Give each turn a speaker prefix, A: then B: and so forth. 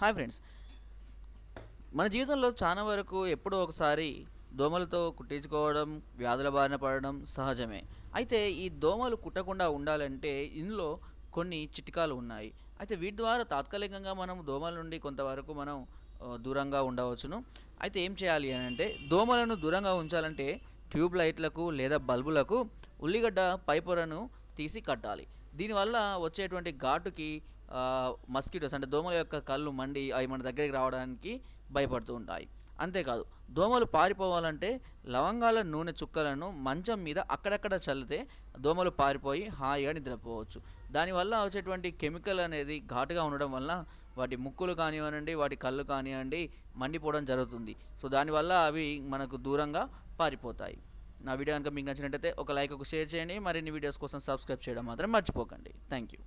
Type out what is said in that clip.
A: Hi friends, మన జీవితంలో చాలా వరకు ఎప్పుడో ఒకసారి దోమలతో కుట్టించుకోవడం, వ్యాధుల బారిన పడడం సహజమే. అయితే ఈ దోమలు కుట్టకుండా ఉండాలంటే ఇందులో కొన్ని చిట్కాలు ఉన్నాయి. అయితే వీటి ద్వారా తాత్కాలికంగా మనం దోమల నుండి కొంతవరకు మనం దూరంగా ఉండవచ్చును. అయితే ఏం చేయాలి అనంటే దోమలను దూరంగా ఉంచాలంటే ట్యూబ్ లైట్లకు లేదా బల్బులకు ఉల్లిగడ్డ పై పొరను తీసి కట్టాలి. దీనివల్ల వచ్చేటువంటి ఘాటుకి మస్కిటోస్ అంటే దోమల యొక్క కళ్ళు మండి అవి మన దగ్గరికి రావడానికి భయపడుతూ ఉంటాయి. అంతేకాదు, దోమలు పారిపోవాలంటే లవంగాల నూనె చుక్కలను మంచం మీద అక్కడక్కడ చల్లితే దోమలు పారిపోయి హాయిగా నిద్రపోవచ్చు. దానివల్ల వచ్చేటువంటి కెమికల్ అనేది ఘాటుగా ఉండడం వల్ల వాటి ముక్కులు కానివ్వనండి, వాటి కళ్ళు కానివ్వండి మండిపోవడం జరుగుతుంది. సో దానివల్ల అవి మనకు దూరంగా పారిపోతాయి. నా వీడియో కనుక మీకు నచ్చినట్టయితే ఒక లైక్, ఒక షేర్ చేయండి. మరిన్ని వీడియోస్ కోసం సబ్స్క్రైబ్ చేయడం మాత్రం మర్చిపోకండి. Thank you.